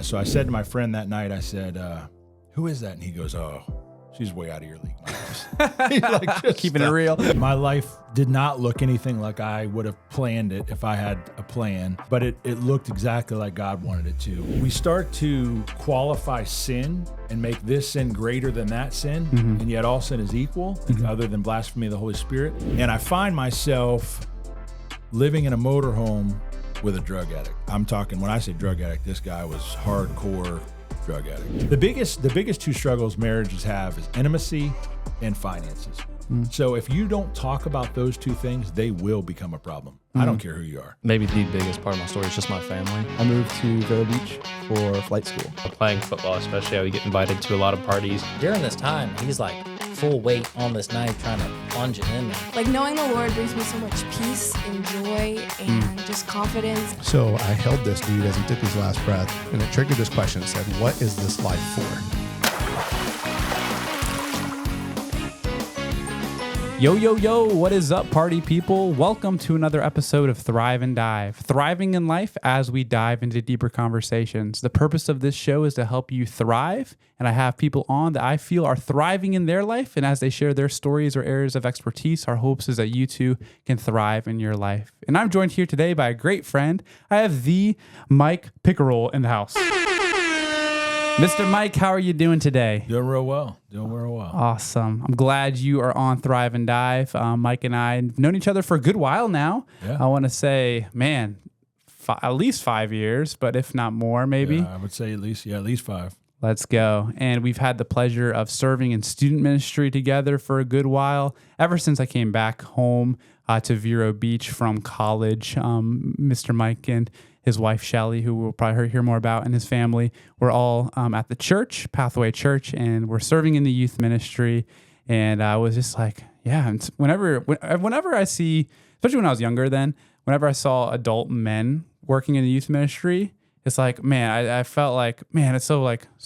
So I said to my friend that night, I said, who is that? And he goes, oh, she's way out of your league. He's like, just keeping it real. My life did not look anything like I would have planned it if I had a plan, but it looked exactly like God wanted it to. We start to qualify sin and make this sin greater than that sin, and yet all sin is equal, other than blasphemy of the Holy Spirit. And I find myself living in a motorhome with a drug addict. I'm talking, when I say drug addict, this guy was hardcore drug addict. The biggest two struggles marriages have is intimacy and finances. So if you don't talk about those two things, they will become a problem. I don't care who you are. Maybe the biggest part of my story is just my family. I moved to Vero Beach for flight school. Playing football, especially, I would get invited to a lot of parties. During this time, he's like full weight on this knife trying to plunge it in there. Like knowing the Lord brings me so much peace and joy and just confidence. So I held this dude as he took his last breath, and it triggered this question. It said, what is this life for? Yo, yo, yo, what is up, party people? Welcome to another episode of Thrive and Dive. Thriving in life as we dive into deeper conversations. The purpose of this show is to help you thrive, and I have people on that I feel are thriving in their life, and as they share their stories or areas of expertise, our hopes is that you too can thrive in your life. And I'm joined here today by a great friend. I have the Mike Pickerill in the house. Mr. Mike, how are you doing today? Doing real well. Awesome. I'm glad you are on Thrive and Dive. Mike and I have known each other for a good while now. Yeah. I want to say, man, at least 5 years, but if not more, maybe. Yeah, I would say at least 5. Let's go. And we've had the pleasure of serving in student ministry together for a good while, ever since I came back home to Vero Beach from college. Mr. Mike and his wife, Shelly, who we'll probably hear more about, and his family, we're all at the church, Pathway Church, and we're serving in the youth ministry. And I was just like, yeah, and whenever I see, especially when I was younger then, whenever I saw adult men working in the youth ministry, it's like, man, I felt like, man, it's so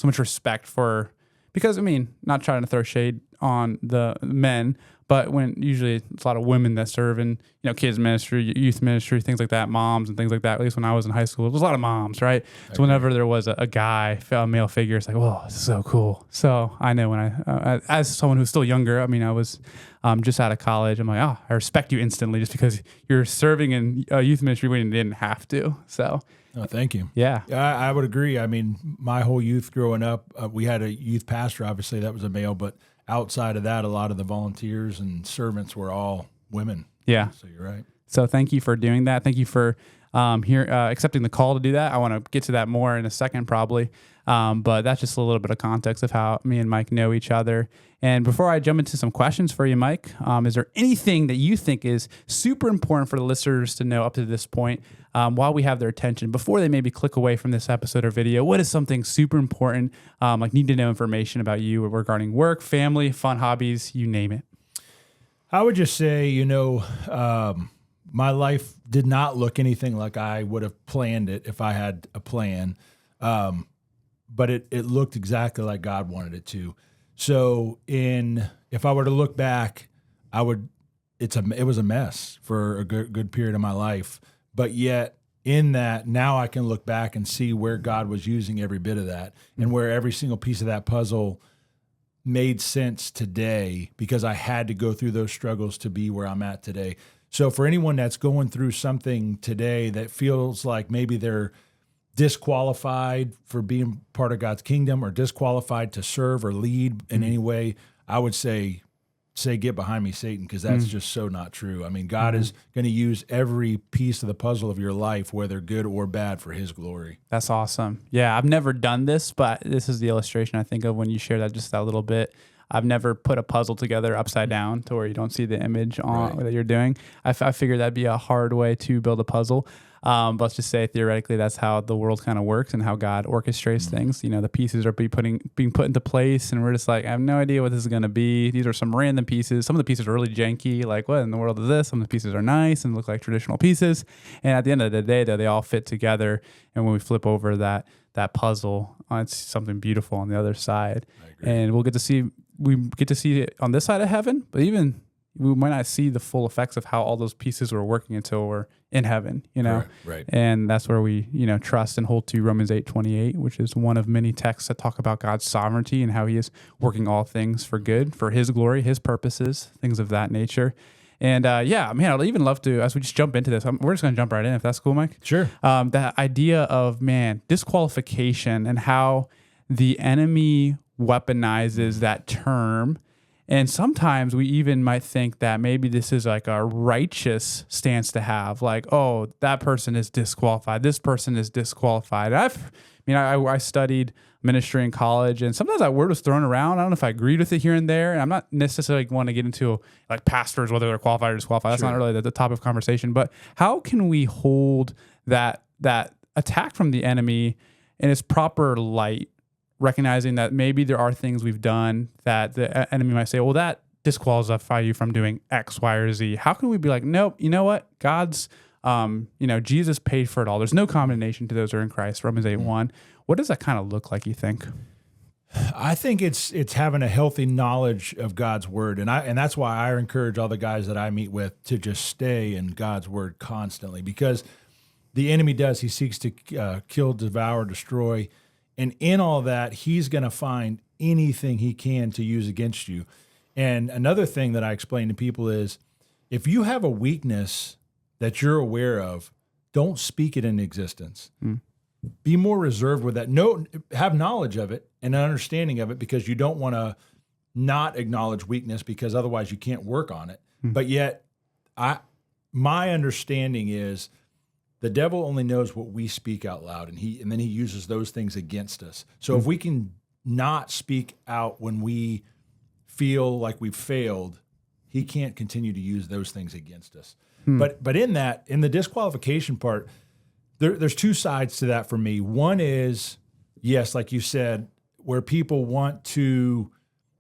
much respect for, because, I mean, not trying to throw shade on the men, but when usually it's a lot of women that serve in, kids ministry, youth ministry, things like that, moms and things like that. At least when I was in high school, it was a lot of moms, right? Okay. So whenever there was a guy, a male figure, it's like, whoa, this is so cool. So I know when I as someone who's still younger, I mean, I was just out of college. I'm like, oh, I respect you instantly just because you're serving in youth ministry when you didn't have to. So. Oh, thank you. Yeah. I would agree. I mean, my whole youth growing up, we had a youth pastor, obviously that was a male, but outside of that, a lot of the volunteers and servants were all women. Yeah. So you're right. So thank you for doing that. Thank you for accepting the call to do that. I want to get to that more in a second probably. But that's just a little bit of context of how me and Mike know each other. And before I jump into some questions for you, Mike, is there anything that you think is super important for the listeners to know up to this point while we have their attention, before they maybe click away from this episode or video? What is something super important, need to know information about you regarding work, family, fun hobbies, you name it? I would just say, my life did not look anything like I would have planned it if I had a plan. But it looked exactly like God wanted it to. So if I were to look back, it was a mess for a good period of my life. But yet in that, now I can look back and see where God was using every bit of that and where every single piece of that puzzle made sense today, because I had to go through those struggles to be where I'm at today. So for anyone that's going through something today that feels like maybe they're disqualified for being part of God's kingdom or disqualified to serve or lead in any way, I would say get behind me, Satan, because that's just so not true. I mean, God is going to use every piece of the puzzle of your life, whether good or bad, for his glory. That's awesome. Yeah, I've never done this, but this is the illustration I think of when you share that, just that little bit. I've never put a puzzle together upside down to where you don't see the image on that you're doing. I figured that'd be a hard way to build a puzzle. But let's just say theoretically that's how the world kind of works and how God orchestrates things. The pieces are being put into place, and we're just like, I have no idea what this is going to be. These are some random pieces. Some of the pieces are really janky, like what in the world is this? Some of the pieces are nice and look like traditional pieces. And at the end of the day, though, they all fit together. And when we flip over that puzzle, it's something beautiful on the other side. And we get to see it on this side of heaven, but even we might not see the full effects of how all those pieces were working until we're in heaven, you know? Right. And that's where we, trust and hold to Romans 8:28, which is one of many texts that talk about God's sovereignty and how he is working all things for good, for his glory, his purposes, things of that nature. And I'd even love to, as we just jump into this, we're just going to jump right in if that's cool, Mike. Sure. That idea of, disqualification and how the enemy weaponizes that term. And sometimes we even might think that maybe this is like a righteous stance to have, like, oh, that person is disqualified. This person is disqualified. I studied ministry in college, and sometimes that word was thrown around. I don't know if I agreed with it here and there. And I'm not necessarily want to get into like pastors, whether they're qualified or disqualified. That's not really the topic of conversation. But how can we hold that attack from the enemy in its proper light, recognizing that maybe there are things we've done that the enemy might say, well, that disqualifies you from doing X, Y, or Z. How can we be like, nope, you know what? God's, Jesus paid for it all. There's no condemnation to those who are in Christ, Romans 8:1. What does that kind of look like, you think? I think it's having a healthy knowledge of God's word. And that's why I encourage all the guys that I meet with to just stay in God's word constantly, because the enemy he seeks to kill, devour, destroy. And in all that, he's going to find anything he can to use against you. And another thing that I explain to people is, if you have a weakness that you're aware of, don't speak it into existence. Be more reserved with that. Have knowledge of it and an understanding of it, because you don't want to not acknowledge weakness, because otherwise you can't work on it. But yet, my understanding is, the devil only knows what we speak out loud, and then he uses those things against us. So if we can not speak out when we feel like we've failed, he can't continue to use those things against us. But in the disqualification part, there's two sides to that for me. One is, yes, like you said, where people want to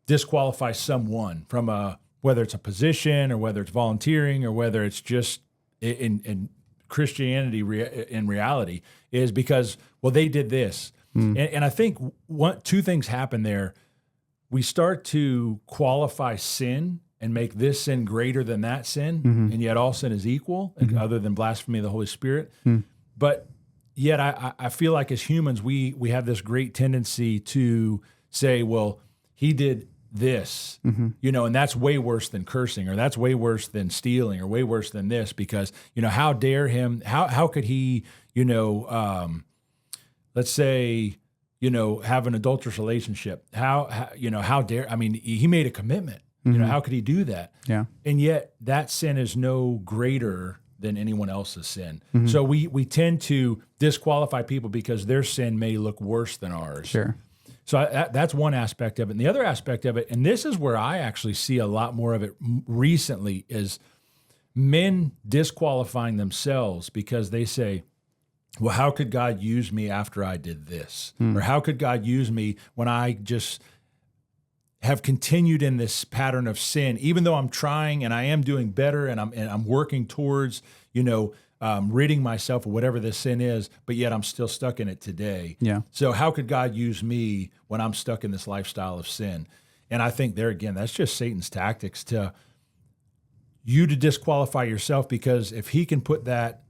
disqualify someone from whether it's a position or whether it's volunteering or whether it's just in Christianity in reality, is because, well, they did this. And I think two things happen there. We start to qualify sin and make this sin greater than that sin, and yet all sin is equal, other than blasphemy of the Holy Spirit. But yet I feel like as humans, we have this great tendency to say, well, he did this, and that's way worse than cursing, or that's way worse than stealing, or way worse than this, because, how dare him, how could he, let's say, have an adulterous relationship? How dare, he made a commitment, how could he do that? Yeah. And yet that sin is no greater than anyone else's sin. So we tend to disqualify people because their sin may look worse than ours. Sure. So that's one aspect of it. And the other aspect of it, and this is where I actually see a lot more of it recently, is men disqualifying themselves because they say, well, how could God use me after I did this? Or how could God use me when I just have continued in this pattern of sin, even though I'm trying and I am doing better and I'm working towards, ridding myself of whatever this sin is, but yet I'm still stuck in it today. Yeah. So how could God use me when I'm stuck in this lifestyle of sin? And I think there again, that's just Satan's tactics to disqualify yourself, because if he can put that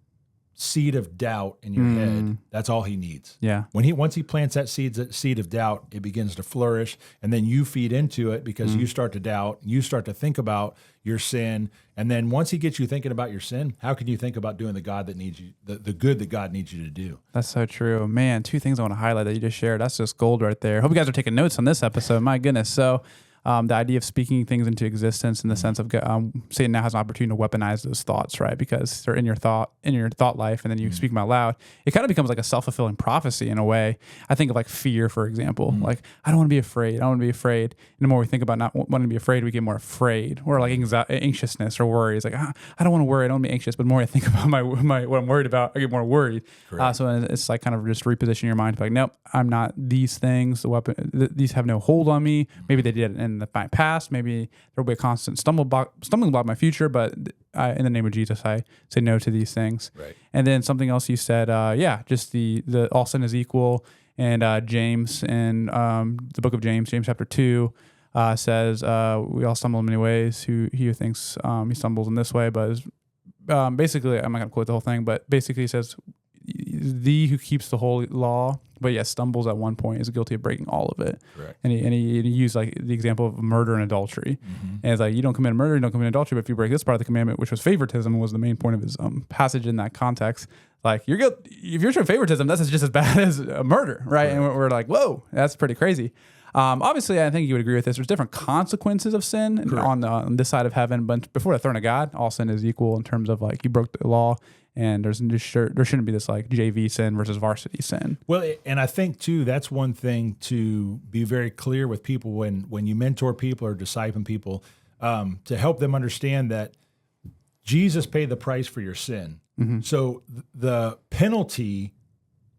seed of doubt in your head, that's all he needs. Yeah. Once he plants that seed of doubt, it begins to flourish, and then you feed into it because you start to doubt, you start to think about your sin, and then once he gets you thinking about your sin, how can you think about doing the God that needs you, the good that God needs you to do? That's so true, man. Two things I want to highlight that you just shared. That's just gold right there. Hope you guys are taking notes on this episode. My goodness. So, the idea of speaking things into existence in the sense of Satan now has an opportunity to weaponize those thoughts, right? Because they're in your thought life, and then you speak them out loud. It kind of becomes like a self-fulfilling prophecy in a way. I think of like fear, for example. Like, I don't want to be afraid. I don't want to be afraid. And the more we think about not wanting to be afraid, we get more afraid. Or like anxiousness or worry. It's like, I don't want to worry. I don't want to be anxious. But the more I think about what I'm worried about, I get more worried. So it's like kind of just reposition your mind to like, nope, I'm not these things. These have no hold on me. Maybe they did in my past. Maybe there will be a constant stumbling block in my future, but in the name of Jesus, I say no to these things. Right. And then something else you said, just the all sin is equal, and James and the book of James chapter 2, says, we all stumble in many ways. He who thinks he stumbles in this way, but is, basically, I'm not going to quote the whole thing, but basically he says, "Thee who keeps the whole law, but yet stumbles at one point, is guilty of breaking all of it." Correct. And he used like the example of murder and adultery. And it's like, you don't commit murder, you don't commit adultery, but if you break this part of the commandment, which was favoritism, was the main point of his passage in that context. Like, you're if you're showing favoritism, that's just as bad as a murder, right? And we're like, whoa, that's pretty crazy. Obviously, I think you would agree with this. There's different consequences of sin on this side of heaven, but before the throne of God, all sin is equal in terms of like you broke the law, and there shouldn't be this like JV sin versus varsity sin. Well, and I think too, that's one thing to be very clear with people when you mentor people or disciple people, to help them understand that Jesus paid the price for your sin. So the penalty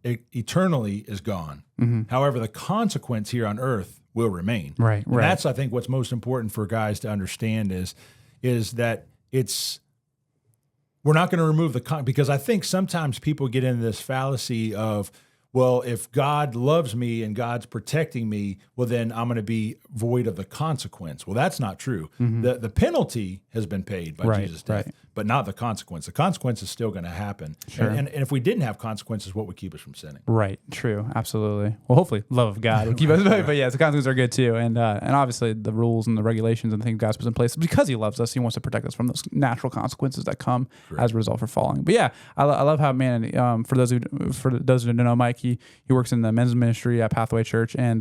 eternally is gone. However, the consequence here on earth will remain. Right. And that's, I think, what's most important for guys to understand is that we're not going to remove because I think sometimes people get into this fallacy of, well, if God loves me and God's protecting me, well, then I'm going to be void of the consequence. Well, that's not true. The penalty has been paid by Jesus' death, but not the consequence. The consequence is still going to happen. Sure. And if we didn't have consequences, what would keep us from sinning? Right. True. Absolutely. Well, hopefully, love of God would keep us. But yeah, the consequences are good too, and obviously the rules and the regulations and the things God's put in place because He loves us. He wants to protect us from those natural consequences that come as a result for falling. But yeah, I love how, man. For those who don't know Mike, he works in the men's ministry at Pathway Church, and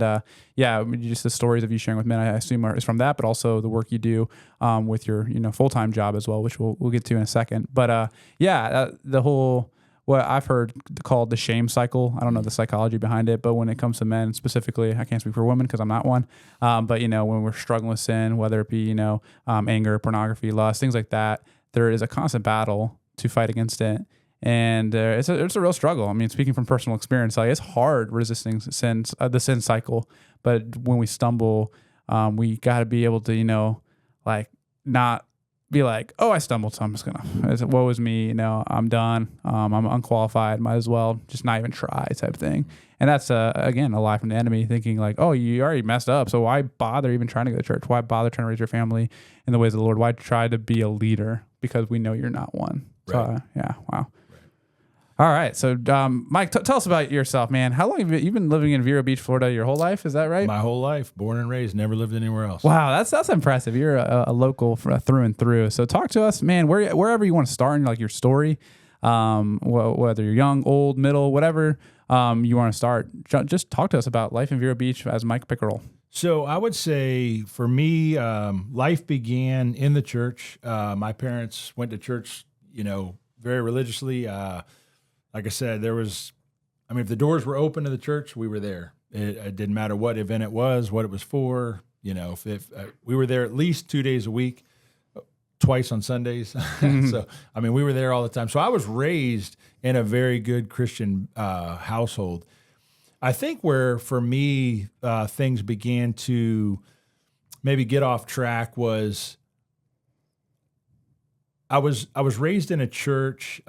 just the stories of you sharing with men, I assume is from that, but also the work you do with your full-time job as well, which we'll get to in a second. But the whole what I've heard called the shame cycle. I don't know the psychology behind it, but when it comes to men specifically, I can't speak for women because I'm not one. But when we're struggling with sin, whether it be anger, pornography, lust, things like that, there is a constant battle to fight against it. And it's a real struggle. I mean, speaking from personal experience, like it's hard resisting the sin cycle. But when we stumble, we got to be able to, not be like, oh, I stumbled, so I'm just gonna, woe is me, I'm done, I'm unqualified, might as well just not even try type thing. And that's again a lie from the enemy, thinking like, oh, you already messed up, so why bother even trying to go to church? Why bother trying to raise your family in the ways of the Lord? Why try to be a leader? Because we know you're not one. Right. So wow. All right. So, Mike, tell us about yourself, man. How long have you been living in Vero Beach, Florida your whole life? Is that right? My whole life, born and raised, never lived anywhere else. Wow, that's impressive. You're a local through and through. So talk to us, man, wherever you want to start in your story, whether you're young, old, middle, whatever you want to start. Just talk to us about life in Vero Beach as Mike Pickerill. So I would say for me, life began in the church. My parents went to church, very religiously. Like I said, if the doors were open to the church, we were there. It didn't matter what event it was, what it was for. If we were there at least 2 days a week, twice on Sundays. So, we were there all the time. So I was raised in a very good Christian household. I think where, for me, things began to maybe get off track was I was raised in a church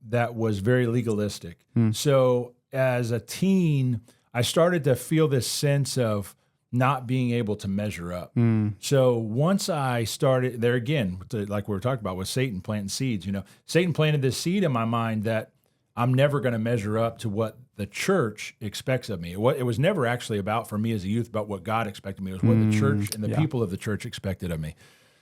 that was very legalistic. So as a teen, I started to feel this sense of not being able to measure up. So once I started, there again, like we were talking about with Satan planting seeds, Satan planted this seed in my mind that I'm never going to measure up to what the church expects of me. It was never actually about, for me as a youth, about what God expected of me. It was what the church and the people of the church expected of me.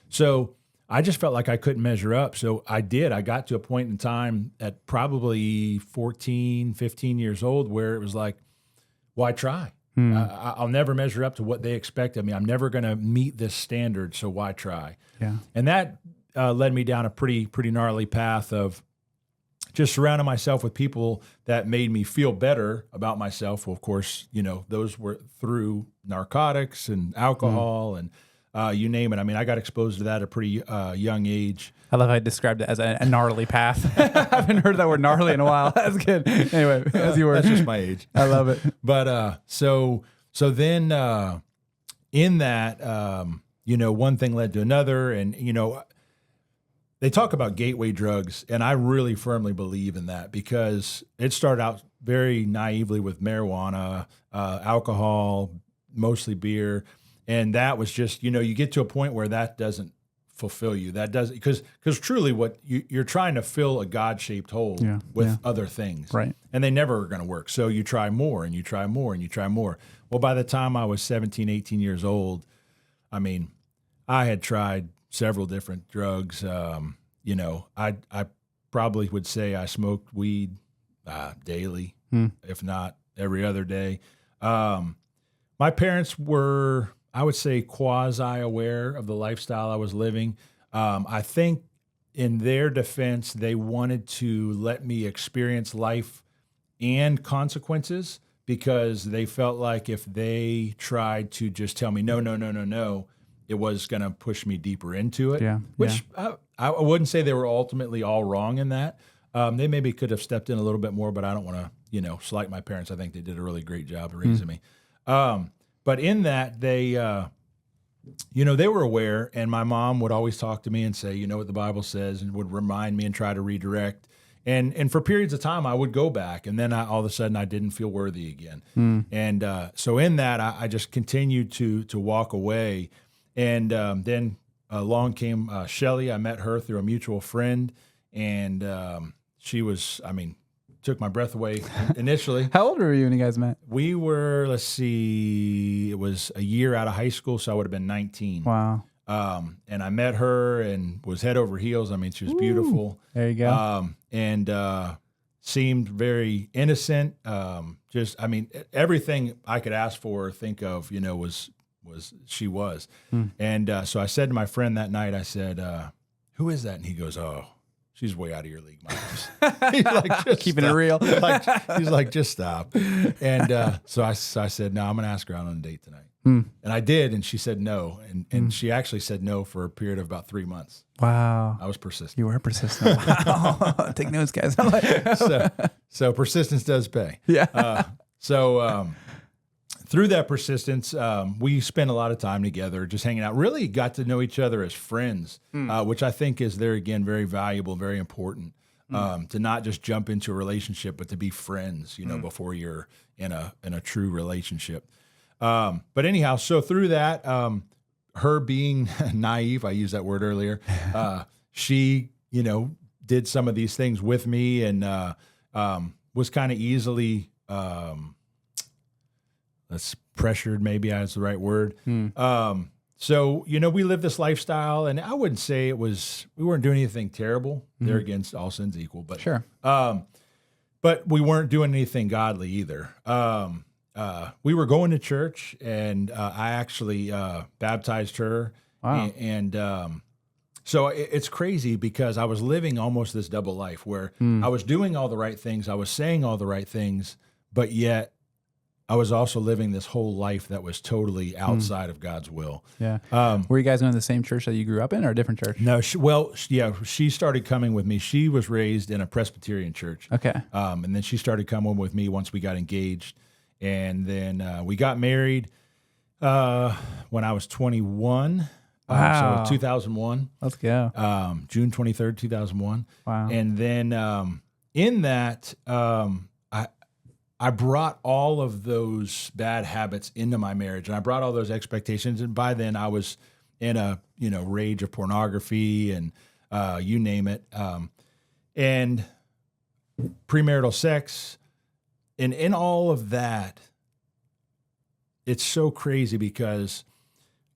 So I just felt like I couldn't measure up. So I did. I got to a point in time at probably 14, 15 years old where it was like, why try? I'll never measure up to what they expect of me. I'm never going to meet this standard, so why try? Yeah. And that led me down a pretty gnarly path of just surrounding myself with people that made me feel better about myself. Well, of course, those were through narcotics and alcohol and you name it. I got exposed to that at a pretty young age. I love how I described it as a gnarly path. I haven't heard that word gnarly in a while. That's good. Anyway, as you were. That's just my age. I love it. But so then in that, one thing led to another. And, they talk about gateway drugs, and I really firmly believe in that because it started out very naively with marijuana, alcohol, mostly beer. And that was just, you get to a point where that doesn't fulfill you. That doesn't, because truly what you're trying to fill a God-shaped hole with other things. Right. And they never are going to work. So you try more and you try more and you try more. Well, by the time I was 17, 18 years old, I mean, I had tried several different drugs. I probably would say I smoked weed daily, if not every other day. My parents were, I would say, quasi-aware of the lifestyle I was living. I think in their defense, they wanted to let me experience life and consequences, because they felt like if they tried to just tell me, no, it was going to push me deeper into it, which I wouldn't say they were ultimately all wrong in that. They maybe could have stepped in a little bit more, but I don't want to, slight my parents. I think they did a really great job of raising me. But in that, they were aware, and my mom would always talk to me and say, what the Bible says, and would remind me and try to redirect. And for periods of time, I would go back, and then all of a sudden I didn't feel worthy again. And so in that, I just continued to walk away. And then along came Shelly. I met her through a mutual friend, and she was, took my breath away initially. How old were you when you guys met? We were, let's see, it was a year out of high school, so I would have been 19. Wow. And I met her and was head over heels. She was beautiful. There you go. And seemed very innocent. Everything I could ask for or think of, she was. And so I said to my friend that night, I said, who is that? And he goes, oh, she's way out of your league, Mike. He's like, just keeping stop. it real. He's like, just stop. And so I said, no, I'm going to ask her out on a date tonight. And I did, and she said no. And she actually said no for a period of about 3 months. Wow. I was persistent. You were persistent. Wow. Take notes, guys. So persistence does pay. Yeah. Through that persistence, we spent a lot of time together, just hanging out. Really got to know each other as friends, which I think is there again very valuable, very important. To not just jump into a relationship, but to be friends, before you're in a true relationship. But anyhow, so through that, her being naive, I used that word earlier. She, did some of these things with me, and was kind of easily. That's pressured, maybe is the right word. So, we lived this lifestyle, and I wouldn't say we weren't doing anything terrible. There against all sins equal, but sure. But we weren't doing anything godly either. We were going to church, and I actually baptized her. Wow. And so it's crazy because I was living almost this double life where I was doing all the right things, I was saying all the right things, but yet I was also living this whole life that was totally outside of God's will. Yeah. Were you guys going to the same church that you grew up in, or a different church? No. She started coming with me. She was raised in a Presbyterian church. Okay. And then she started coming with me once we got engaged. And then we got married when I was 21. Wow. So 2001. Let's go. June 23rd, 2001. Wow. And then in that, I brought all of those bad habits into my marriage, and I brought all those expectations. And by then I was in a, rage of pornography and you name it. And premarital sex. And in all of that, it's so crazy because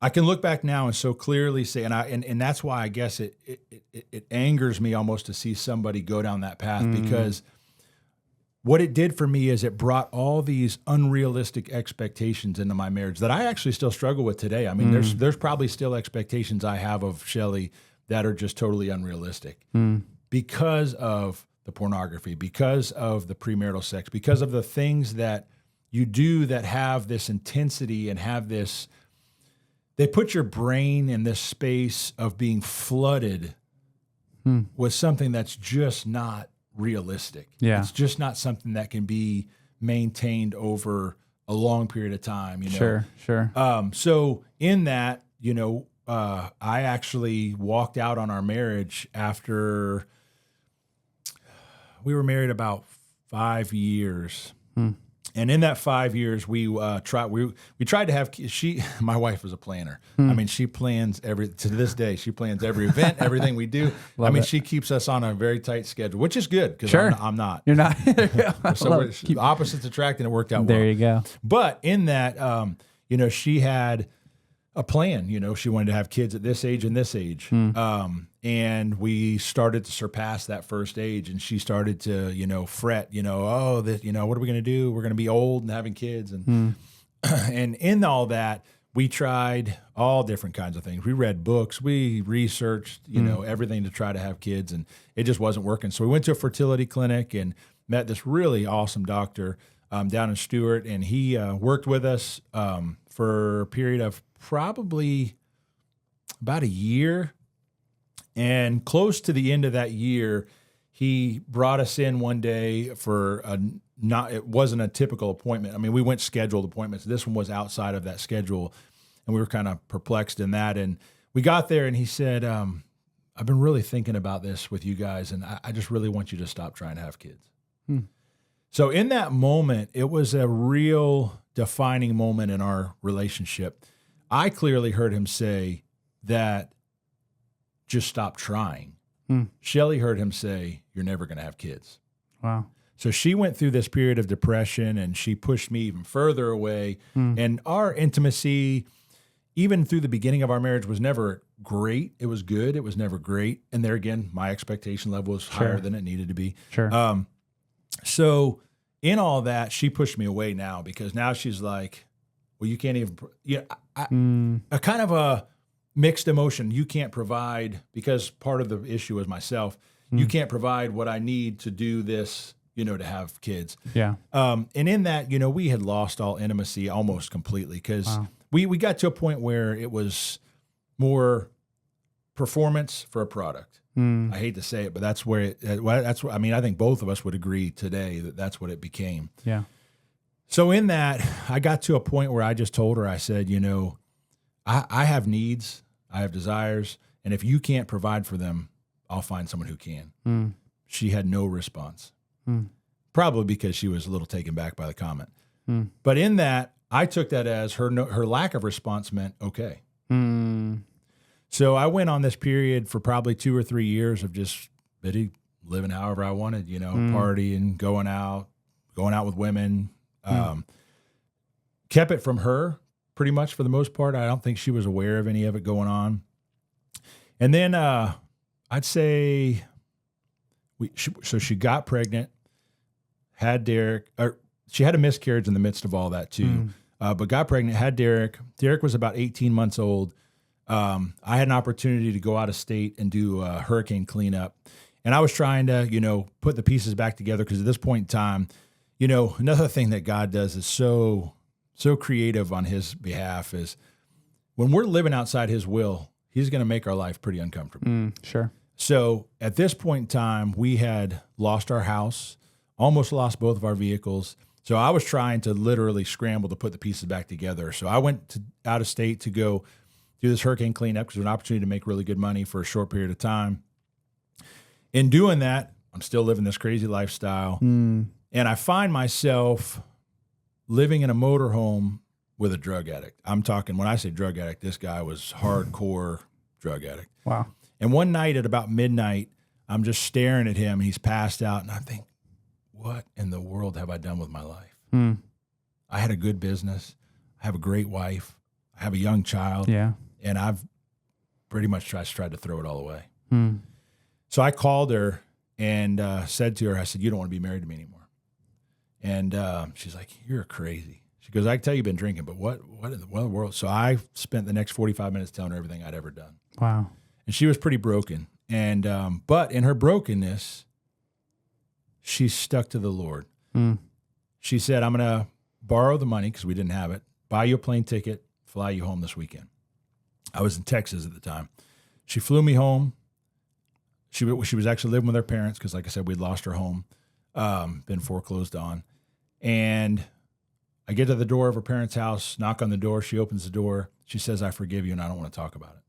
I can look back now and so clearly say, and that's why I guess it angers me almost to see somebody go down that path, because what it did for me is it brought all these unrealistic expectations into my marriage that I actually still struggle with today. I mean, there's probably still expectations I have of Shelly that are just totally unrealistic because of the pornography, because of the premarital sex, because of the things that you do that have this intensity and have this, they put your brain in this space of being flooded with something that's just not realistic. Yeah. It's just not something that can be maintained over a long period of time, Sure. So in that, I actually walked out on our marriage after we were married about 5 years. And in that 5 years, we tried to have. My wife was a planner. I mean, she plans to this day. She plans every event, everything we do. She keeps us on a very tight schedule, which is good because I'm not. You're not. So opposites attract, and it worked out well. There you go. But in that, she had a plan. She wanted to have kids at this age and this age. And we started to surpass that first age, and she started to, fret, what are we going to do? We're going to be old and having kids. And, and in all that, we tried all different kinds of things. We read books, we researched, everything to try to have kids, and it just wasn't working. So we went to a fertility clinic and met this really awesome doctor down in Stewart, and he worked with us for a period of probably about a year. And close to the end of that year, he brought us in one day for it wasn't a typical appointment. I mean, we went scheduled appointments. This one was outside of that schedule, and we were kind of perplexed in that. And we got there, and he said, I've been really thinking about this with you guys, and I just really want you to stop trying to have kids. So in that moment, it was a real defining moment in our relationship. I clearly heard him say that just stop trying. Shelly heard him say, you're never going to have kids. Wow. So she went through this period of depression, and she pushed me even further away. And our intimacy, even through the beginning of our marriage, was never great. It was good. It was never great. And there again, my expectation level was higher than it needed to be. So in all that, she pushed me away now, because now she's like, well, you can't even, a kind of a mixed emotion. You can't provide, because part of the issue is myself. You can't provide what I need to do this, to have kids. Yeah. And in that, we had lost all intimacy almost completely, because we got to a point where it was more performance for a product. I hate to say it, but that's where I think both of us would agree today that that's what it became. Yeah. So in that, I got to a point where I just told her, I said, I have needs, I have desires, and if you can't provide for them, I'll find someone who can. She had no response, probably because she was a little taken back by the comment. But in that, I took that as her lack of response meant okay. So I went on this period for probably 2 or 3 years of just living however I wanted, partying, going out with women. Kept it from her pretty much for the most part. I don't think she was aware of any of it going on. And then I'd say so she got pregnant, had Derek, or she had a miscarriage in the midst of all that too, but got pregnant, had Derek. Derek was about 18 months old. I had an opportunity to go out of state and do a hurricane cleanup. And I was trying to, put the pieces back together, because at this point in time, another thing that God does is so creative on his behalf is when we're living outside his will, he's going to make our life pretty uncomfortable. Sure. So at this point in time, we had lost our house, almost lost both of our vehicles. So I was trying to literally scramble to put the pieces back together. So I went out of state to go do this hurricane cleanup, because it was an opportunity to make really good money for a short period of time. In doing that, I'm still living this crazy lifestyle. And I find myself living in a motorhome with a drug addict. I'm talking, when I say drug addict, this guy was hardcore drug addict. Wow. And one night at about midnight, I'm just staring at him. He's passed out, and I think, what in the world have I done with my life? I had a good business. I have a great wife. I have a young child. Yeah. And I've pretty much tried to throw it all away. So I called her and said to her, I said, you don't want to be married to me anymore. And she's like, you're crazy. She goes, I can tell you've been drinking, but what in the world? So I spent the next 45 minutes telling her everything I'd ever done. Wow. And she was pretty broken. And but in her brokenness, she stuck to the Lord. She said, I'm going to borrow the money, because we didn't have it, buy you a plane ticket, fly you home this weekend. I was in Texas at the time. She flew me home. She was actually living with her parents, because, like I said, we'd lost her home, been foreclosed on. And I get to the door of her parents' house, knock on the door. She opens the door. She says, I forgive you, and I don't want to talk about it.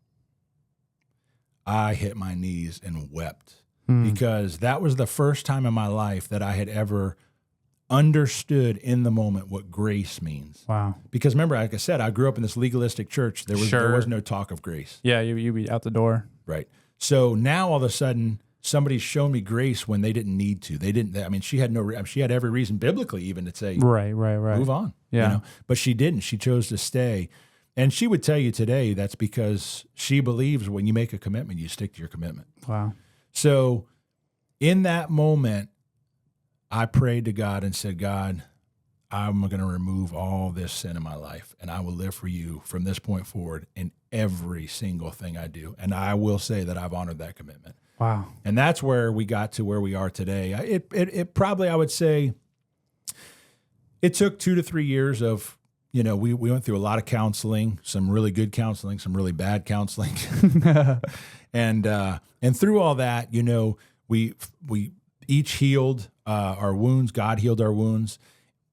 I hit my knees and wept, because that was the first time in my life that I had ever understood in the moment what grace means. Wow. Because remember, like I said, I grew up in this legalistic church. There was no talk of grace. Yeah, you be out the door. Right. So now all of a sudden, somebody's shown me grace when they didn't need to. They didn't. I mean, she had she had every reason biblically even to say, right, move on. Yeah. But she didn't. She chose to stay. And she would tell you today that's because she believes when you make a commitment, you stick to your commitment. Wow. So in that moment, I prayed to God and said, God, I'm going to remove all this sin in my life, and I will live for you from this point forward in every single thing I do. And I will say that I've honored that commitment. Wow. And that's where we got to where we are today. It probably, I would say, it took 2 to 3 years of, we went through a lot of counseling, some really good counseling, some really bad counseling. And through all that, we each healed our wounds. God healed our wounds,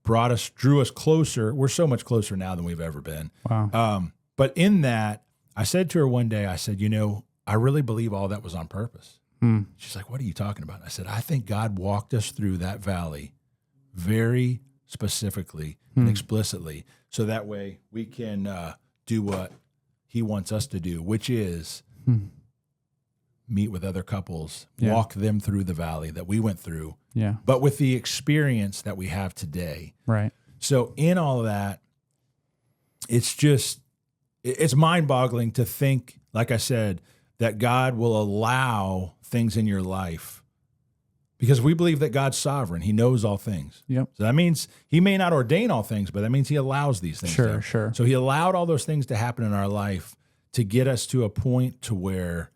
drew us closer. We're so much closer now than we've ever been. Wow. But in that, I said to her one day, I said, I really believe all that was on purpose. She's like, what are you talking about? I said, I think God walked us through that valley very specifically and explicitly, so that way we can do what he wants us to do, which is meet with other couples, walk them through the valley that we went through, but with the experience that we have today. Right. So in all of that, it's mind-boggling to think, like I said, that God will allow things in your life, because we believe that God's sovereign. He knows all things. Yep. So that means he may not ordain all things, but that means he allows these things. Sure. So he allowed all those things to happen in our life to get us to a point to where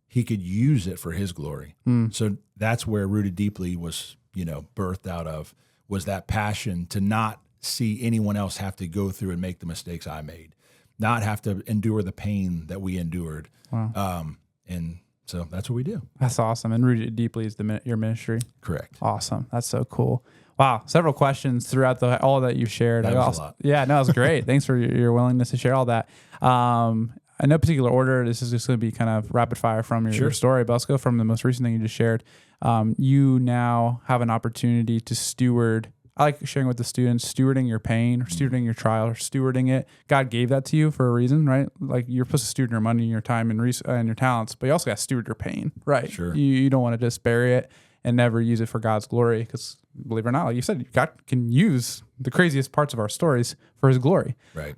he could use it for his glory. So that's where Rooted Deeply was, birthed out of, was that passion to not see anyone else have to go through and make the mistakes I made, not have to endure the pain that we endured. Wow. And so that's what we do. That's awesome. And Rooted Deeply is your ministry. Correct. Awesome. That's so cool. Wow. Several questions throughout all that you've shared. That was a lot. Yeah, no, it was great. Thanks for your willingness to share all that. In no particular order, this is just going to be kind of rapid fire from your story, but let's go from the most recent thing you just shared. You now have an opportunity to steward. I like sharing with the students, stewarding your pain, or stewarding your trial, or stewarding it. God gave that to you for a reason, right? Like, you're supposed to steward your money, your time, and your talents, but you also got to steward your pain, right? Sure. You don't want to just bury it and never use it for God's glory, because believe it or not, like you said, God can use the craziest parts of our stories for his glory. Right.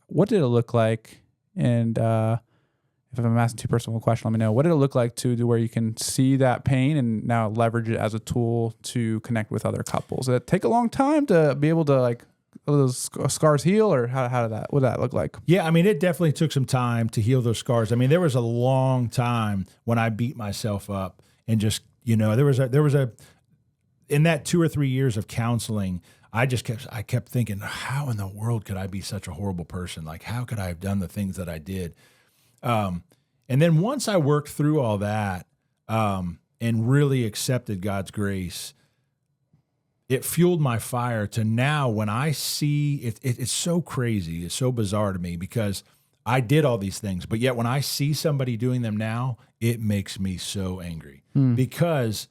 What did it look like? And if I'm asking too personal a question, let me know. What did it look like to where you can see that pain and now leverage it as a tool to connect with other couples? Did it take a long time to be able to, like, those scars heal, or what did that look like? Yeah, I mean, it definitely took some time to heal those scars. I mean, there was a long time when I beat myself up and just, there was in that 2 or 3 years of counseling, I kept thinking, how in the world could I be such a horrible person? Like, how could I have done the things that I did? And then once I worked through all that, and really accepted God's grace, it fueled my fire to now when I see it, it's so crazy. It's so bizarre to me, because I did all these things, but yet when I see somebody doing them now, it makes me so angry because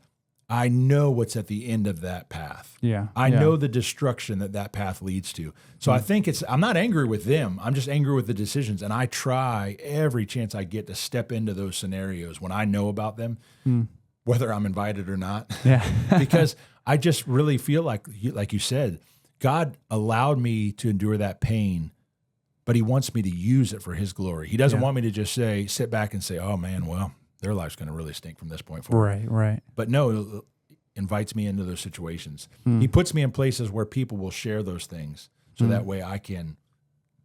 I know what's at the end of that path. Yeah. I know the destruction that path leads to. So I think I'm not angry with them. I'm just angry with the decisions. And I try every chance I get to step into those scenarios when I know about them, whether I'm invited or not. Yeah. Because I just really feel like you said, God allowed me to endure that pain, but he wants me to use it for his glory. He doesn't want me to just sit back and say, oh man, well, their life's going to really stink from this point forward. Right. But no, invites me into those situations. He puts me in places where people will share those things, so that way I can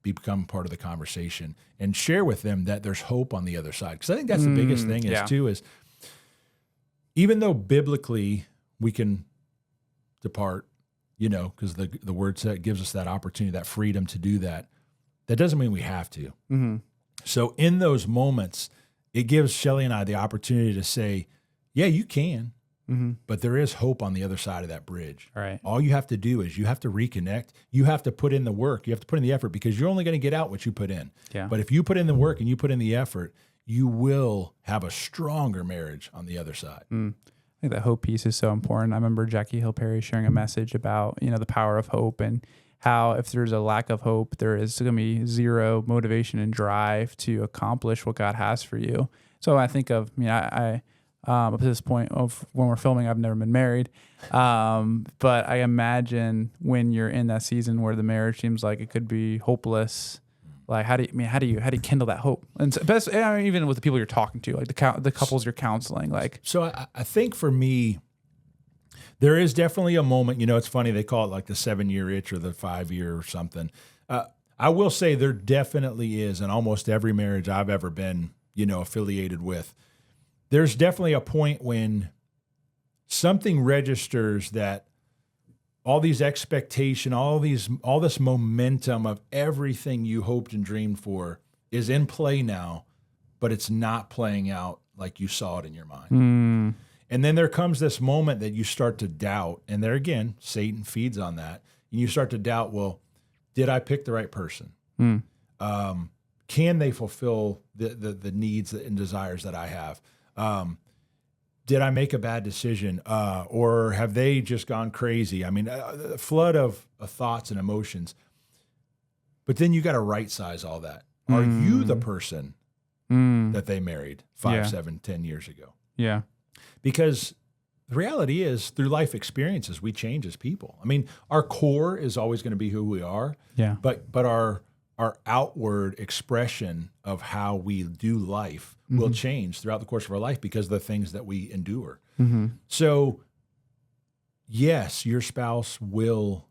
become part of the conversation and share with them that there's hope on the other side. Because I think that's the biggest thing is even though biblically we can depart, because the word gives us that opportunity, that freedom to do that, that doesn't mean we have to. So in those moments, it gives Shelly and I the opportunity to say, yeah, you can, but there is hope on the other side of that bridge. Right. All you have to do is you have to reconnect. You have to put in the work. You have to put in the effort, because you're only going to get out what you put in. Yeah. But if you put in the work and you put in the effort, you will have a stronger marriage on the other side. I think the hope piece is so important. I remember Jackie Hill Perry sharing a message about, the power of hope and how if there's a lack of hope, there is going to be zero motivation and drive to accomplish what God has for you. So I think of, I up to this point of when we're filming, I've never been married. But I imagine when you're in that season where the marriage seems like it could be hopeless, like how do you kindle that hope? And so best, even with the people you're talking to, like the couples you're counseling, like. So I think for me, there is definitely a moment, it's funny, they call it like the 7-year itch or the 5-year or something. I will say there definitely is in almost every marriage I've ever been, affiliated with. There's definitely a point when something registers that all these expectation, all this momentum of everything you hoped and dreamed for is in play now, but it's not playing out like you saw it in your mind. And then there comes this moment that you start to doubt, and there again, Satan feeds on that. And you start to doubt, well, did I pick the right person? Can they fulfill the needs and desires that I have? Did I make a bad decision? Or have they just gone crazy? I mean, a flood of thoughts and emotions. But then you got to right size all that. Are you the person that they married 5, 7, 10 years ago? Yeah. Because the reality is, through life experiences, we change as people. I mean, our core is always going to be who we are. Yeah. But our outward expression of how we do life will change throughout the course of our life because of the things that we endure. So, yes, your spouse will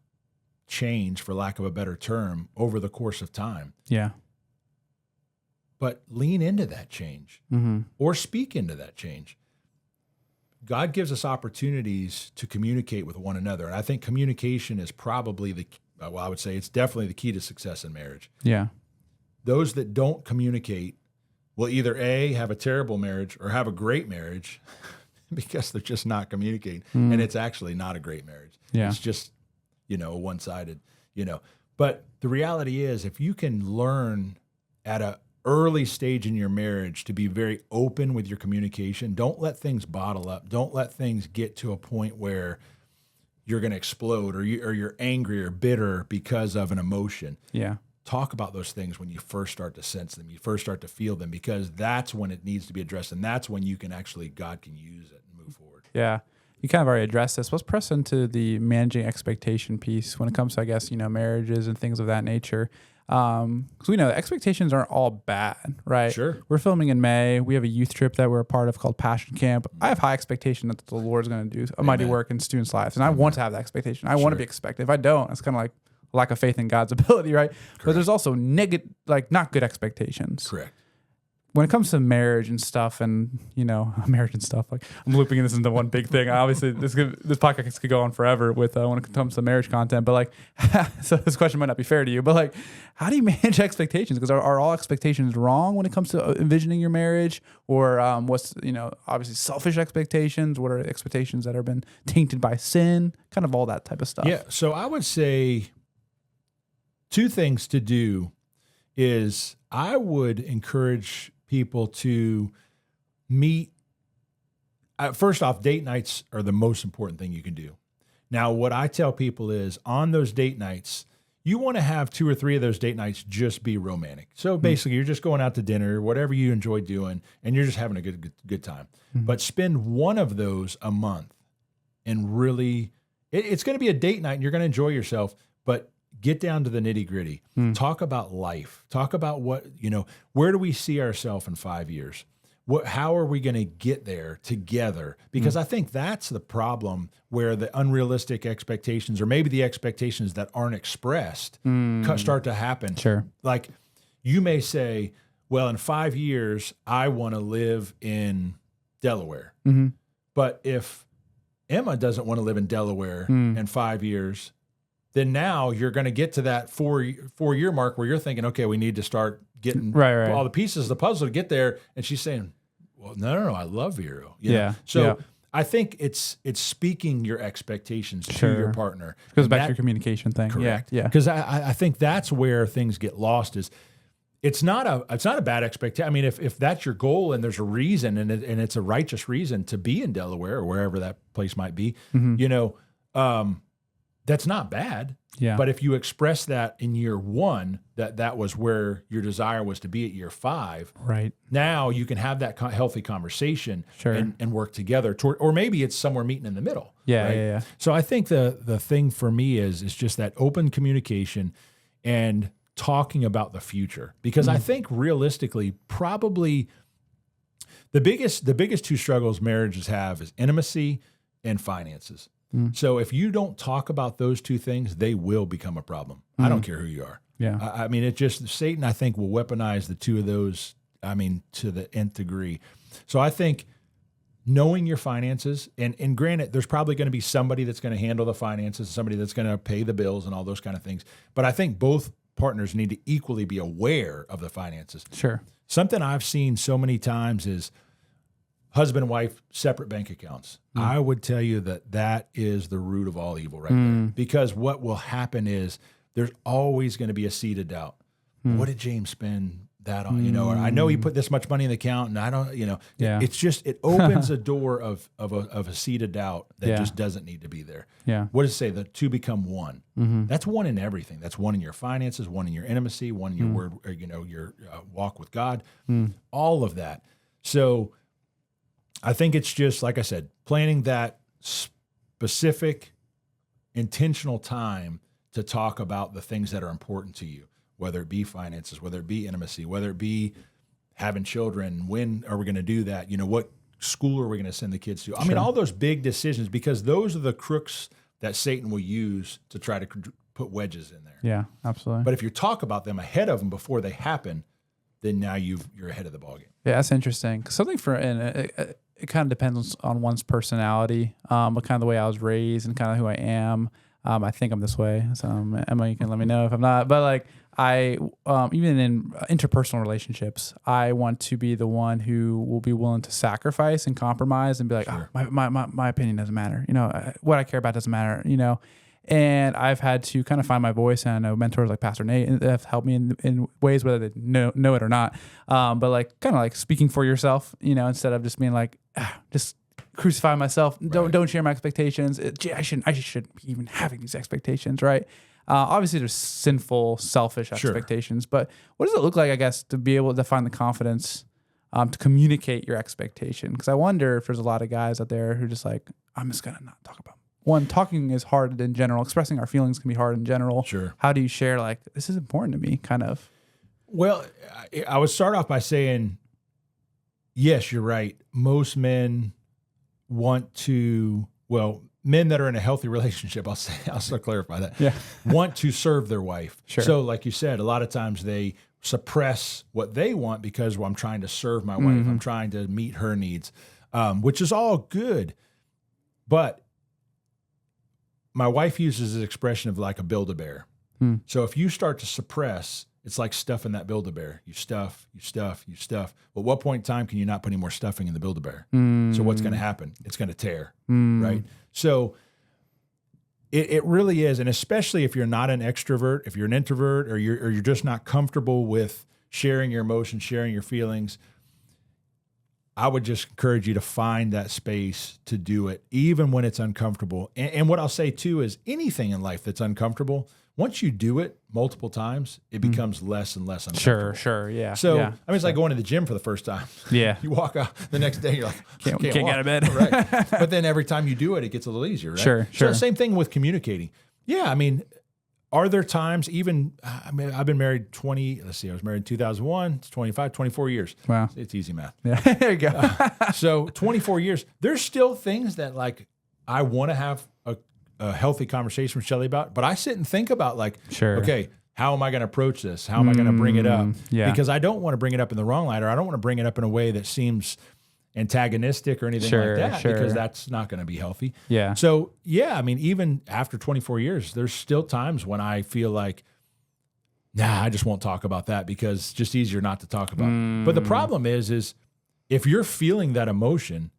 change, for lack of a better term, over the course of time. Yeah. But lean into that change or speak into that change. God gives us opportunities to communicate with one another. And I think communication is probably I would say it's definitely the key to success in marriage. Yeah. Those that don't communicate will either A, have a terrible marriage or have a great marriage because they're just not communicating. And it's actually not a great marriage. Yeah. It's just, one-sided, But the reality is, if you can learn at a early stage in your marriage to be very open with your communication, don't let things bottle up. Don't let things get to a point where you're going to explode or you're angry or bitter because of an emotion. Yeah. Talk about those things when you first start to sense them, you first start to feel them, because that's when it needs to be addressed. And that's when God can use it and move forward. Yeah. You kind of already addressed this. Let's press into the managing expectation piece when it comes to, I guess, marriages and things of that nature. Because we know that expectations aren't all bad, right? Sure. We're filming in May. We have a youth trip that we're a part of called Passion Camp. I have high expectation that the Lord's going to do a mighty work in students' lives. And I want to have that expectation. I want to be expected. If I don't, it's kind of like lack of faith in God's ability, right? Correct. But there's also not good expectations. Correct. When it comes to marriage and stuff, and marriage and stuff, like I'm looping this into one big thing. Obviously, this podcast could go on forever with when it comes to marriage content. But so this question might not be fair to you. But how do you manage expectations? Because are all expectations wrong when it comes to envisioning your marriage, or what's obviously selfish expectations? What are expectations that have been tainted by sin? Kind of all that type of stuff. Yeah. So I would say 2 things to do is I would encourage people to meet. First off, date nights are the most important thing you can do. Now, what I tell people is on those date nights, you want to have 2 or 3 of those date nights just be romantic. So basically, you're just going out to dinner, whatever you enjoy doing, and you're just having a good time. But spend one of those a month and really, it's going to be a date night and you're going to enjoy yourself, but get down to the nitty gritty. Talk about life. Talk about what, where do we see ourselves in 5 years? How are we going to get there together? Because I think that's the problem, where the unrealistic expectations, or maybe the expectations that aren't expressed, start to happen. Sure. Like you may say, well, in 5 years, I want to live in Delaware. But if Emma doesn't want to live in Delaware in 5 years, then now you're going to get to that 4-year mark where you're thinking, okay, we need to start getting all the pieces of the puzzle to get there. And she's saying, well, no, I love Vero. So I think it's speaking your expectations to your partner. It goes back to your communication thing. Correct. Yeah. Because I think that's where things get lost is it's not a bad expectation. I mean, if that's your goal and there's a reason and it's a righteous reason to be in Delaware or wherever that place might be, that's not bad. Yeah. But if you express that in year 1, that was where your desire was to be at year 5, right? Now you can have that healthy conversation Sure. and work together toward, or maybe it's somewhere meeting in the middle. Yeah, right? yeah. So I think the thing for me is just that open communication and talking about the future, because I think realistically, probably the biggest 2 struggles marriages have is intimacy and finances. So if you don't talk about those 2 things, they will become a problem. I don't care who you are. Yeah. I mean, Satan, I think, will weaponize the 2 of those, to the nth degree. So I think knowing your finances, and granted, there's probably going to be somebody that's going to handle the finances, somebody that's going to pay the bills and all those kind of things. But I think both partners need to equally be aware of the finances. Sure. Something I've seen so many times is husband and wife, separate bank accounts. I would tell you that is the root of all evil right there. Because what will happen is there's always going to be a seed of doubt. What did James spend that on? Or I know he put this much money in the account and I don't, Yeah. It's just, it opens a door of a seed of doubt that just doesn't need to be there. Yeah. What does it say? The 2 become 1. That's 1 in everything. That's 1 in your finances, 1 in your intimacy, 1 in your word, or, your walk with God, all of that. So I think it's just, like I said, planning that specific, intentional time to talk about the things that are important to you, whether it be finances, whether it be intimacy, whether it be having children, when are we going to do that? What school are we going to send the kids to? I mean, all those big decisions, because those are the crooks that Satan will use to try to put wedges in there. Yeah, absolutely. But if you talk about them ahead of them before they happen, then now you're ahead of the ballgame. Yeah, that's interesting. Something it kind of depends on one's personality, but kind of the way I was raised and kind of who I am. I think I'm this way. So Emma, you can let me know if I'm not. But like I, even in interpersonal relationships, I want to be the one who will be willing to sacrifice and compromise and be like, Sure. my opinion doesn't matter. What I care about doesn't matter. And I've had to kind of find my voice, and I know mentors like Pastor Nate have helped me in ways, whether they know it or not. But like kind of like speaking for yourself, instead of just being like, just crucify myself. Don't share my expectations. I shouldn't be even having these expectations, right? Obviously, there's sinful, selfish expectations, but what does it look like, I guess, to be able to find the confidence to communicate your expectation? Because I wonder if there's a lot of guys out there who are just like, I'm just gonna not talk about. One, talking is hard in general. Expressing our feelings can be hard in general. Sure. How do you share, like, this is important to me, kind of? Well, I would start off by saying, yes, you're right. Most men want to, men that are in a healthy relationship, I'll still clarify that, want to serve their wife. Sure. So like you said, a lot of times they suppress what they want because I'm trying to serve my wife. I'm trying to meet her needs, which is all good. But my wife uses this expression of like a Build-A-Bear. So if you start to suppress, it's like stuffing that Build-A-Bear. You stuff. But at what point in time can you not put any more stuffing in the Build-A-Bear? So what's going to happen? It's going to tear, right? So it really is. And especially if you're not an extrovert, if you're an introvert, or you're just not comfortable with sharing your emotions, sharing your feelings, I would just encourage you to find that space to do it, even when it's uncomfortable. And what I'll say too is anything in life that's uncomfortable, once you do it multiple times, it becomes less and less uncomfortable. Sure, yeah. So, it's like going to the gym for the first time. Yeah. You walk out the next day, you're like, Can't walk. get out of bed. Right. But then every time you do it, it gets a little easier, right? Sure. So same thing with communicating. Yeah, are there times I've been married I was married in 2001, it's 24 years. Wow. It's easy math. Yeah, there you go. So 24 years, there's still things that like I want to have a healthy conversation with Shelly about, but I sit and think about like, okay, how am I going to approach this? How am I going to bring it up? Yeah. Because I don't want to bring it up in the wrong light, or I don't want to bring it up in a way that seems antagonistic or anything like that, because that's not going to be healthy. Yeah. So even after 24 years, there's still times when I feel like, I just won't talk about that because it's just easier not to talk about. But the problem is if you're feeling that emotion,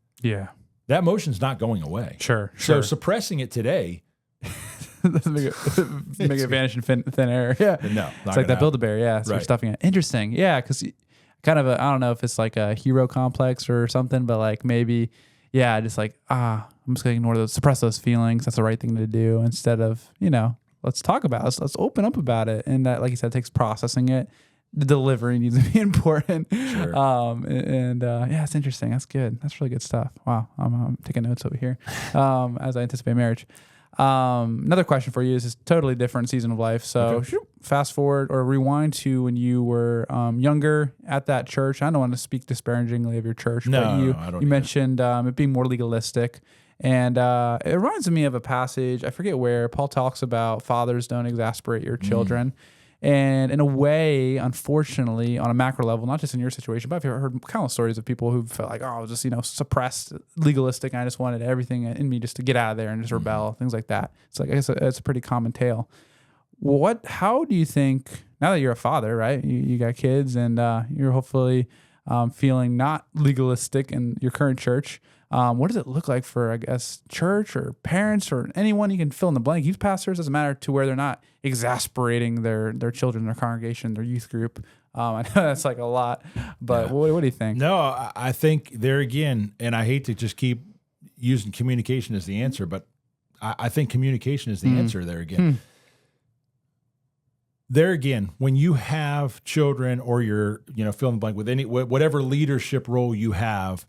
that emotion's not going away. Sure. So suppressing it today Doesn't make it vanish in thin air. Yeah. No, It's like that Build-A-Bear. Yeah. So you're Right. stuffing it. Interesting. Yeah. Because kind of I don't know if it's like a hero complex or something, but like maybe, yeah, just like, I'm just going to suppress those feelings. That's the right thing to do instead of, let's talk about it. Let's open up about it. And that, like you said, takes processing it. The delivery needs to be important. Sure. Yeah, it's interesting. That's good. That's really good stuff. Wow. I'm taking notes over here as I anticipate marriage. Another question for you. This is totally different season of life. So fast forward or rewind to when you were younger at that church. I don't want to speak disparagingly of your church, but I don't you either. mentioned it being more legalistic. And it reminds me of a passage, I forget where, Paul talks about fathers don't exasperate your children. And in a way, unfortunately, on a macro level, not just in your situation, but I've heard countless stories of people who felt like, I was just, suppressed, legalistic, and I just wanted everything in me just to get out of there and just rebel, things like that. It's like, I guess it's a pretty common tale. How do you think, now that you're a father, right, you got kids and you're hopefully feeling not legalistic in your current church, what does it look like for, I guess, church or parents or anyone? You can fill in the blank. Youth pastors, doesn't matter, to where they're not exasperating their children, their congregation, their youth group. I know that's like a lot, but what do you think? No, I think there again, and I hate to just keep using communication as the answer, but I think communication is the answer there again. There again, when you have children or you're, fill in the blank with whatever leadership role you have,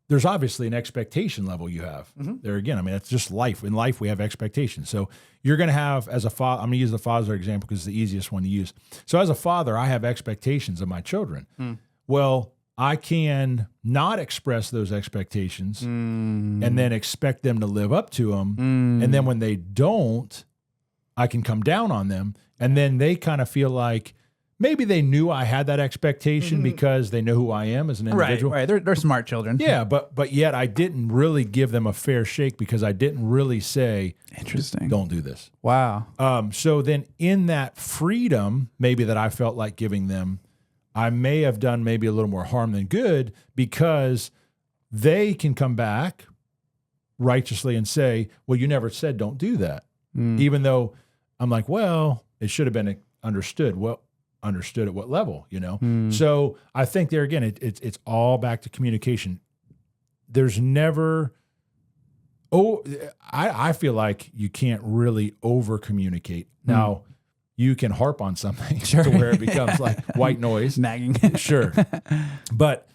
there's obviously an expectation level you have there again. I mean, it's just life. In life, we have expectations. So you're going to have, as a father, I'm going to use the father example because it's the easiest one to use. So as a father, I have expectations of my children. Well, I can not express those expectations and then expect them to live up to them. And then when they don't, I can come down on them. And then they kind of feel like, maybe they knew I had that expectation because they know who I am as an individual. Right. They're smart children. Yeah, but yet I didn't really give them a fair shake because I didn't really say, Interesting. Don't do this. Wow. So then in that freedom, maybe that I felt like giving them, I may have done maybe a little more harm than good because they can come back righteously and say, well, you never said don't do that. Even though I'm like, well, it should have been understood. Well, understood at what level, So I think there again, it's all back to communication. There's never, I feel like you can't really over communicate. Now you can harp on something to where it becomes like white noise. Nagging. Sure. But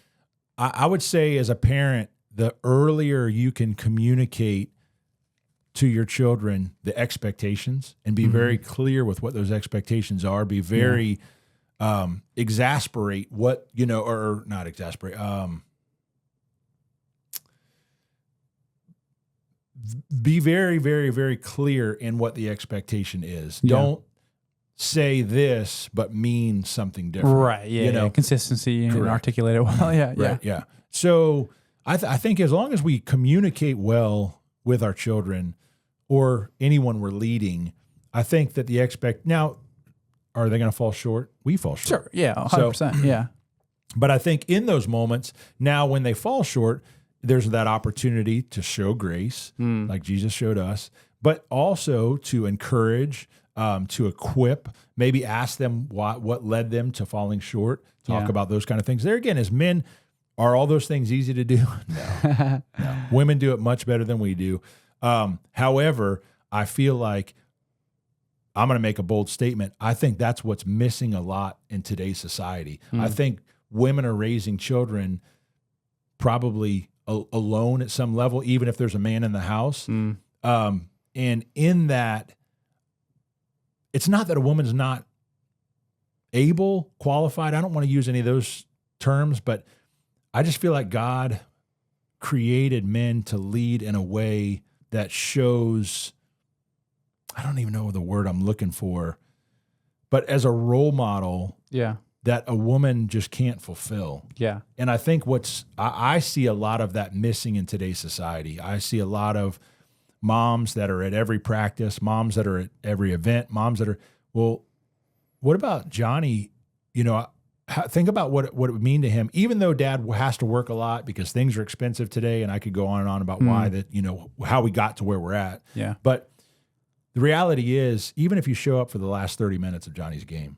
I would say as a parent, the earlier you can communicate to your children the expectations and be very clear with what those expectations are, be very exasperate what, or not exasperate, be very, very, very clear in what the expectation is. Yeah. Don't say this, but mean something different. Right. Yeah. Consistency and articulate it well. Yeah. Right. Yeah. So I think as long as we communicate well with our children or anyone we're leading, I think that now, are they going to fall short? We fall short. Sure. Yeah. 100%. Yeah. But I think in those moments, now when they fall short, there's that opportunity to show grace, like Jesus showed us, but also to encourage, to equip, maybe ask them what led them to falling short, talk about those kind of things. There again, as men, are all those things easy to do? No. Women do it much better than we do. However, I feel like I'm going to make a bold statement. I think that's what's missing a lot in today's society. I think women are raising children probably alone at some level, even if there's a man in the house. And in that, it's not that a woman's not able, qualified. I don't want to use any of those terms, but I just feel like God created men to lead in a way that shows, I don't even know the word I'm looking for, but as a role model that a woman just can't fulfill. Yeah. And I think I see a lot of that missing in today's society. I see a lot of moms that are at every practice, moms that are at every event, moms that are, well, what about Johnny? think about what it would mean to him, even though dad has to work a lot because things are expensive today. And I could go on and on about why that, how we got to where we're at. Yeah. But the reality is, even if you show up for the last 30 minutes of Johnny's game,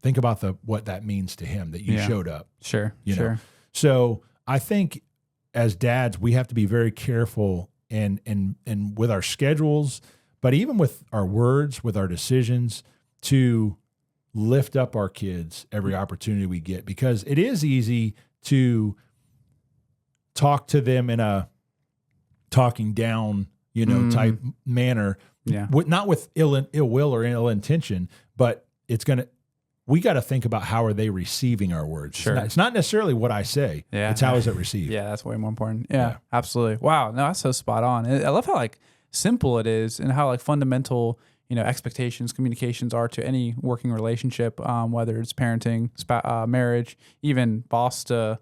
think about what that means to him that you showed up. Sure. You know? So I think as dads, we have to be very careful and with our schedules, but even with our words, with our decisions, to lift up our kids every opportunity we get, because it is easy to talk to them in a talking down, type manner, not with ill will or ill intention, but we got to think about how are they receiving our words. Sure. It's not necessarily what I say. Yeah. It's how is it received. Yeah, that's way more important. Yeah, absolutely. Wow. No, that's so spot on. I love how simple it is and how fundamental, expectations, communications are to any working relationship, whether it's parenting, marriage, even boss to,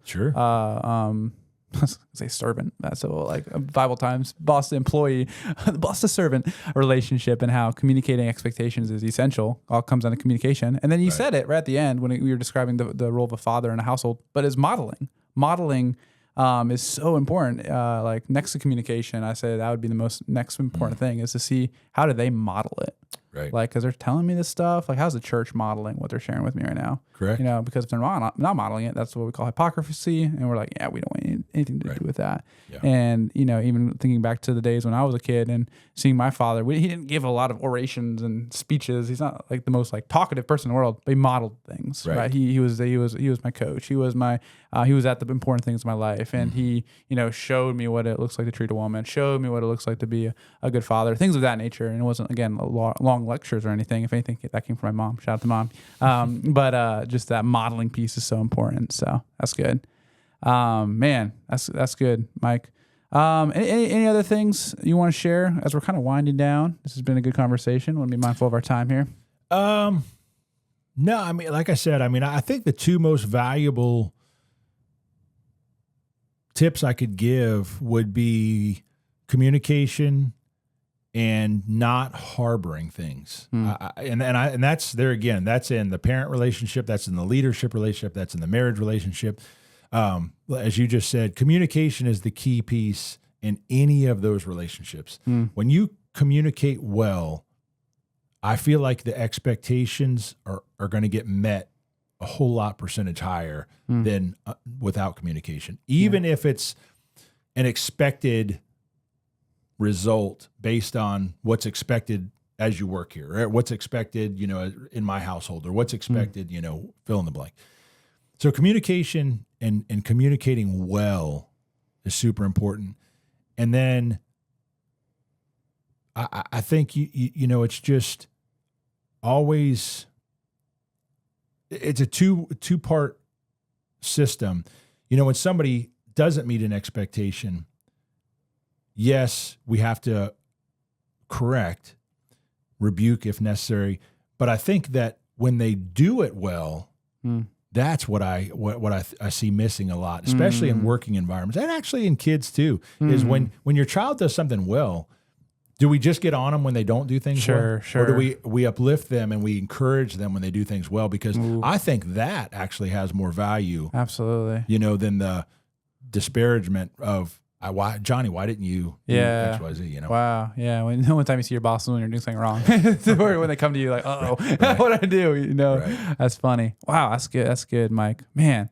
say servant. That's so Bible times, boss to employee, boss to servant relationship, and how communicating expectations is essential. All comes down to communication. And then you said it right at the end when we were describing the role of a father in a household, but is modeling. Modeling is so important. Next to communication, I say that would be the next important thing is to see how do they model it. Right. Because they're telling me this stuff. How's the church modeling what they're sharing with me right now? Correct. Because if they're not modeling it, that's what we call hypocrisy. And we're like, we don't want anything to do with that. Yeah. And, even thinking back to the days when I was a kid and seeing my father, he didn't give a lot of orations and speeches. He's not the most talkative person in the world, but he modeled things, right? He was my coach. He was he was at the important things in my life. And he, showed me what it looks like to treat a woman, showed me what it looks like to be a good father, things of that nature. And it wasn't, again, a long lectures or anything. If anything, that came from my mom. Shout out to mom. But just that modeling piece is so important. So that's good. Man, that's good, Mike. Any other things you want to share as we're kind of winding down? This has been a good conversation. Want to be mindful of our time here. No, like I said, I think the two most valuable tips I could give would be communication and not harboring things. And that's there again, that's in the parent relationship, that's in the leadership relationship, that's in the marriage relationship. As you just said, communication is the key piece in any of those relationships. When you communicate well, I feel like the expectations are going to get met a whole lot percentage higher than without communication. Even if it's an expected result based on what's expected as you work here, or what's expected, in my household, or what's expected, fill in the blank. So communication and communicating well is super important. And then I think, it's just always, it's a two-part system. When somebody doesn't meet an expectation, yes, we have to correct, rebuke if necessary. But I think that when they do it well, that's what I see missing a lot, especially in working environments and actually in kids too, is when your child does something well, do we just get on them when they don't do things well? Sure. Or do we uplift them and we encourage them when they do things well? Because I think that actually has more value. Absolutely. Than the disparagement of, Johnny, why didn't you do X, Y, Z, Wow. Yeah. One time you see your boss when you're doing something wrong, or when they come to you like, what did I do? Right. That's funny. Wow. That's good. That's good, Mike. Man.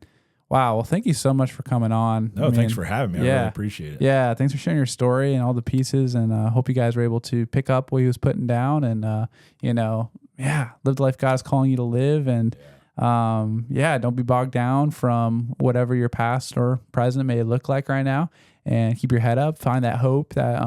Wow. Well, thank you so much for coming on. No, thanks for having me. I really appreciate it. Yeah. Thanks for sharing your story and all the pieces. And hope you guys were able to pick up what he was putting down and, live the life God is calling you to live. And, don't be bogged down from whatever your past or present may look like right now. And keep your head up. Find that hope that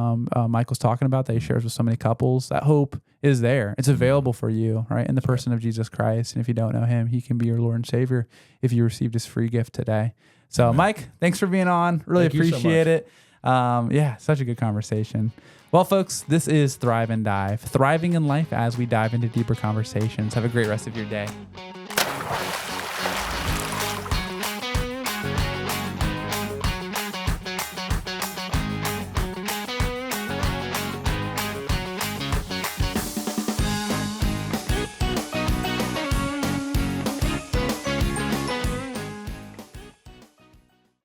Mike was talking about that he shares with so many couples. That hope is there. It's available for you, right? In the person of Jesus Christ. And if you don't know him, he can be your Lord and Savior if you received his free gift today. So, Amen. Mike, thanks for being on. Really appreciate it. Such a good conversation. Well, folks, this is Thrive and Dive. Thriving in life as we dive into deeper conversations. Have a great rest of your day.